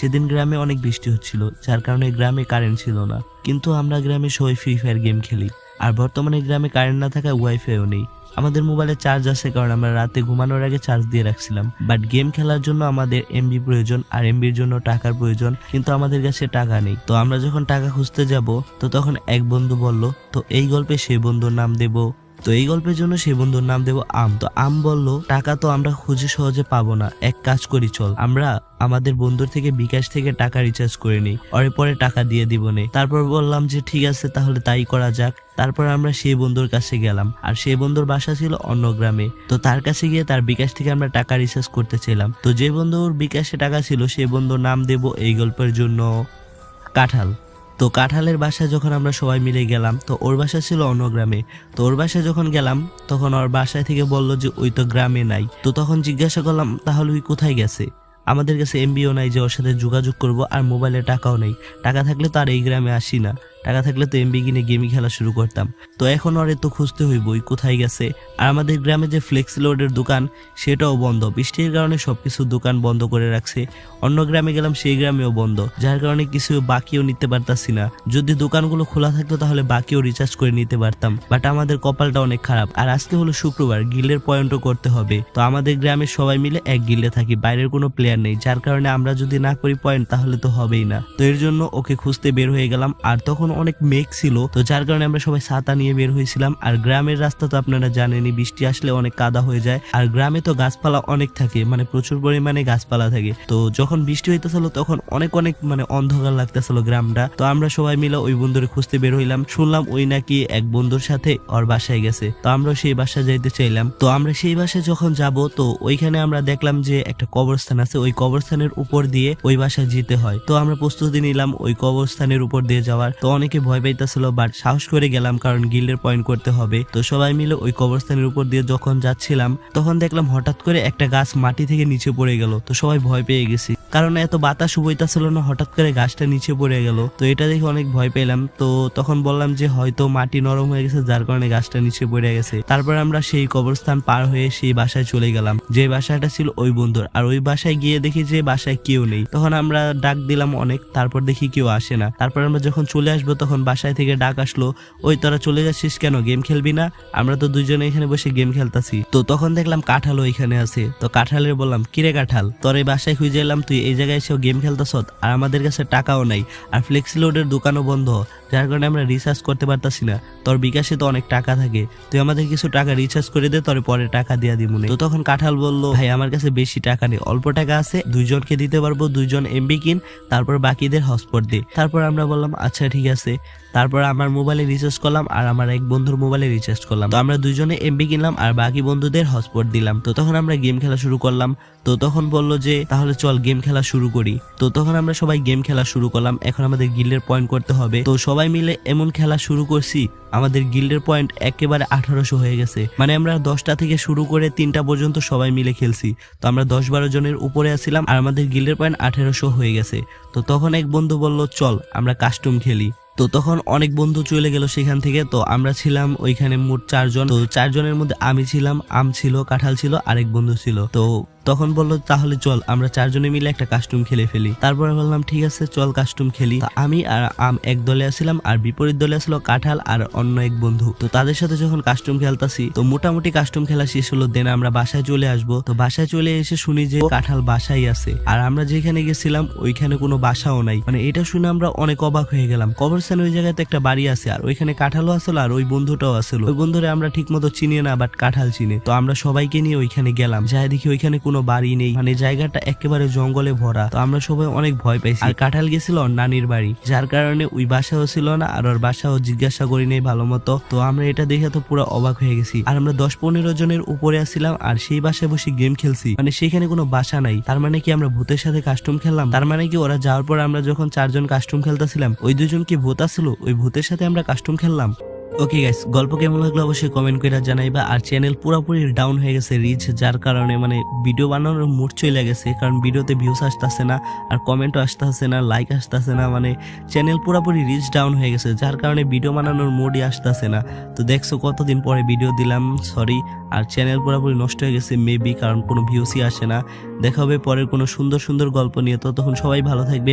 সেদিন গ্রামে অনেক বৃষ্টি হচ্ছিল, যার কারণে গ্রামে কারেন্ট ছিল না। কিন্তু আমরা গ্রামে সবাই ফ্রি ফায়ার গেম খেলি। আর বর্তমানে গ্রামে কারেন্ট না থাকায় ওয়াইফাইও নেই। আমাদের মোবাইলে চার্জ আছে কারণ আমরা রাতে ঘুমানোর আগে চার্জ দিয়ে রাখছিলাম। বাট গেম খেলার জন্য আমাদের এমবি প্রয়োজন, আর এমবির জন্য টাকার প্রয়োজন, কিন্তু আমাদের কাছে টাকা নেই। তো আমরা যখন টাকা খুঁজতে যাব, তো তখন এক বন্ধু বলল, তো এই গল্পে সেই বন্ধুর নাম দেব। তো এই গল্পের জন্য সেই বন্ধুর নাম দেব আম। তো আম বলল, টাকা তো আমরা খুঁজে সহজে পাবো না, এক কাজ করি, চল আমরা আমাদের বন্ধুর থেকে বিকাশ থেকে টাকা রিচার্জ করে নিই, পরে টাকা দিয়ে দিব নে। তারপর বললাম যে ঠিক আছে, তাহলে তাই করা যাক। তারপর আমরা সেই বন্ধুর কাছে গেলাম, আর সেই বন্ধুর বাসা ছিল অন্য গ্রামে। তো তার কাছে গিয়ে তার বিকাশ থেকে আমরা টাকা রিচার্জ করতে চাইলাম। তো যে বন্ধুর বিকাশে টাকা ছিল সেই বন্ধুর নাম দেব এই গল্পের জন্য কাঁঠাল। তো কাঁঠালের বাসায় যখন আমরা সবাই মিলে গেলাম, তো ওর বাসা ছিল অন্য গ্রামে। তো ওর বাসায় যখন গেলাম, তখন ওর বাসায় থেকে বললো যে ওই তো গ্রামে নাই। তো তখন জিজ্ঞাসা করলাম, তাহলে ওই কোথায় গেছে? আমাদের কাছে এমবিও নাই যে ওর সাথে যোগাযোগ করব, আর মোবাইলে টাকাও নেই। টাকা থাকলে তো আর এই গ্রামে আসি না, টাকা থাকলে তো এমবি কিনে গেমই খেলা শুরু করতাম। তো এখন ওরে তো খুঁজতে হইব ওই কোথায় গেছে। আর আমাদের গ্রামে যে ফ্লেক্সি লোডের দোকান সেটাও বন্ধ, বৃষ্টির কারণে সবকিছু দোকান বন্ধ করে রাখছে। অন্য গ্রামে গেলাম, সেই গ্রামেও বন্ধ, যার কারণে কিছু বাকিও নিতে পারতাছি না। যদি দোকানগুলো খোলা থাকতো তাহলে বাকিও রিচার্জ করে নিতে পারতাম। বাট আমাদের কপালটা অনেক খারাপ। আর আজকে হলো শুক্রবার, গিল্ডের পয়েন্টও করতে হবে। তো আমাদের গ্রামের সবাই মিলে এক গিল্ডে থাকি, বাইরের কোনো প্লেয়ার নেই, যার কারণে আমরা যদি না করি পয়েন্ট তাহলে তো হবেই না। তো এর জন্য ওকে খুঁজতে বের হয়ে গেলাম। আর তখন অনেক মেঘ ছিল, তো যার কারণে আমরা সবাই ছাতা নিয়ে বের হয়েছিলাম। আর গ্রামের রাস্তা তো আপনারা জানেনই, বৃষ্টি আসলে অনেক কাদা হয়ে যায়। আর গ্রামে তো গাছপালা অনেক থাকে, মানে প্রচুর পরিমাণে গাছপালা থাকে। তো যখন বৃষ্টি হইতেছিল তখন অনেক মানে অন্ধকার লাগতেছিল গ্রামটা। তো আমরা সবাই মিলে ওই বন্ধুরে খুঁজতে বের হইলাম। শুনলাম ওই নাকি এক বন্ধুর সাথে ওর বাসায় গেছে। তো আমরা সেই বাসায় যাইতে চাইলাম। তো আমরা সেই বাসায় যখন যাব, তো ওইখানে আমরা দেখলাম যে একটা কবরস্থান আছে, ওই কবরস্থানের উপর দিয়ে ওই বাসায় যেতে হয়। তো আমরা প্রস্তুতি নিলাম ওই কবরস্থানের উপর দিয়ে যাওয়ার। তো অনেকে ভয় পাইতেছিল, বাট সাহস করে গেলাম কারণ গিল্ডের পয়েন্ট করতে হবে। তো সবাই মিলে ওই কবরস্থানের উপর দিয়ে যখন যাচ্ছিলাম, তখন দেখলাম হঠাৎ করে একটা গাছ মাটি থেকে নিচে পড়ে গেল। তো সবাই ভয় পেয়ে গেছি, কারণ এত বাতাস বইতাছিল না, হঠাৎ করে গাছটা নিচে পড়ে গেল। তো এটা দেখে অনেক ভয় পেলাম। তো তখন বললাম যে হয়তো মাটি নরম হয়ে গেছে, যার কারণে গাছটা নিচে পড়ে গেছে। তারপর আমরা সেই কবরস্থান পার হয়ে সেই বাসায় চলে গেলাম, যে বাসাটা ছিল ওই বন্ধুর। আর ওই বাসায় গিয়ে দেখি যে বাসায় কেউ নেই। তখন আমরা ডাক দিলাম অনেক, তারপর দেখি কেউ আসে না। তারপর আমরা যখন চলে আসবো, তখন বাসায় থেকে ডাক আসলো, ওই তোরা চলে যাচ্ছিস কেন, গেম খেলবি না? আমরা তো দুজনে এখানে বসে গেম খেলতাছি। তো তখন দেখলাম কাঁঠাল ওইখানে আছে। তো কাঁঠালের বললাম, কিরে কাঁঠাল, তোর এই বাসায় খুঁজে এলাম, তুই এই জায়গায় এসেও গেম খেলতাছ, আর আমাদের কাছে টাকাও নাই, আর ফ্লেক্সি লোডের দোকানও বন্ধ, যার কারণে আমরা রিচার্জ করতে পারতাছি না। তোর বিকাশে তো অনেক টাকা থাকে, তুই আমাদের কিছু টাকা রিচার্জ করে দে, তোর পরে টাকা দিয়া দিব। তো তখন কাঁঠাল বলল, ভাই আমার কাছে বেশি টাকা নেই, অল্প টাকা আছে, দুইজনকে দিতে পারবো, দুইজন এমবি কিন, তারপর বাকিদের হটস্পট দে। তারপর আমরা বললাম আচ্ছা ঠিক আছে। তারপর আমার মোবাইলে রিচার্জ করলাম, আর আমার এক বন্ধুর মোবাইলে রিচার্জ করলাম। তো আমরা দুইজনে এমবি কিনলাম, আর বাকি বন্ধুদের হটস্পট দিলাম। তো তখন আমরা গেম খেলা শুরু করলাম। তো তখন বললো যে তাহলে চল গেম খেলা শুরু করি। তো তখন আমরা সবাই গেম খেলা শুরু করলাম। এখন আমাদের গিল্ডের পয়েন্ট করতে হবে। তো সবাই মিলে এমন খেলা শুরু করছি, আমাদের গিল্ডের পয়েন্ট একেবারে 1800 হয়ে গেছে। মানে আমরা 10টা থেকে শুরু করে 3টা পর্যন্ত সবাই মিলে খেলছি। তো আমরা 10-12 জনের উপরে আসছিলাম, আর আমাদের গিল্ডের পয়েন্ট 1800 হয়ে গেছে। তো তখন এক বন্ধু বলল, চল আমরা কাস্টম খেলি। তো তখন অনেক বন্ধু চলে গেল সেখান থেকে। তো আমরা ছিলাম ওইখানে মোট 4 জন। তো 4 জনের মধ্যে আমি ছিলাম, আম ছিল, কাঁঠাল ছিল, আরেক বন্ধু ছিল। তো তখন বললো তাহলে চল আমরা 4 জনে মিলে একটা কাস্টম খেলে ফেলি। তারপরে বললাম ঠিক আছে চল কাস্টম খেলি। আমি আর আম এক দলে আসছিলাম, আর বিপরীত দলে আসলো কাঁঠাল আর অন্য এক বন্ধু। তো তাদের সাথে যখন কাস্টম খেলতাছি, তো মোটামুটি কাস্টম খেলা শেষ হলো, দেন আমরা বাসায় চলে আসবো। তো বাসায় চলে এসে শুনি যে কাঁঠাল বাসায় আছে, আর আমরা যেখানে গেছিলাম ওইখানে কোনো বাসাও নাই। মানে এটা শুনে আমরা অনেক অবাক হয়ে গেলাম। কবরস্থানে ওই জায়গাতে একটা বাড়ি আছে, আর ওইখানে কাঁঠালও আসলো, আর ওই বন্ধুটাও আসলো। ওই বন্ধুরে আমরা ঠিক মতো চিনি না, বাট কাঁঠাল চিনে। তো আমরা সবাইকে নিয়ে ওইখানে গেলাম, যাই দেখি ওইখানে কোনো বাড়ি নেই, মানে জায়গাটা একেবারে জঙ্গলে ভরা। তো আমরা সবাই অনেক ভয় পাইছি। আর কাঁঠাল গেছিল ওর নানির বাড়ি, যার কারণে ওই বাসাও ছিল না, আর ওর বাসাও জিজ্ঞাসা করি নেই ভালো মতো। তো আমরা এটা দেখে তো পুরো অবাক হয়ে গেছি। আর আমরা 10-15 জনের উপরে আসছিলাম, আর সেই বাসায় বসে গেম খেলছি। মানে সেখানে কোনো বাসা নাই, তার মানে কি আমরা ভূতের সাথে কাস্টম খেললাম? তার মানে কি ওরা যাওয়ার পর আমরা যখন 4 জন কাস্টম খেলতেছিলাম, ওই 2জন কি ভূত আসছিল, ওই ভূতের সাথে আমরা কাস্টম খেললাম? ওকে গাইস, গল্প কেমন লাগলো অবশ্যই কমেন্ট করে জানাইবা। আর চ্যানেল পুরোপুরি ডাউন হয়ে গেছে রিচ, যার কারণে মানে ভিডিও বানানোর মুড চলে গেছে, কারণ ভিডিওতে ভিউস আসতেছে না, আর কমেন্টও আসতেছে না, লাইক আসতেছে না, মানে চ্যানেল পুরোপুরি রিচ ডাউন হয়ে গেছে, যার কারণে ভিডিও বানানোর মুডই আসতেছে না। তো দেখছো কতদিন পরে ভিডিও দিলাম, সরি। আর চ্যানেল পুরোপুরি নষ্ট হয়ে গেছে মেবি, কারণ কোনো ভিউসই আসে না। দেখা হবে পরের কোনো সুন্দর সুন্দর গল্প নিয়ে, ততক্ষণ সবাই ভালো থাকবে।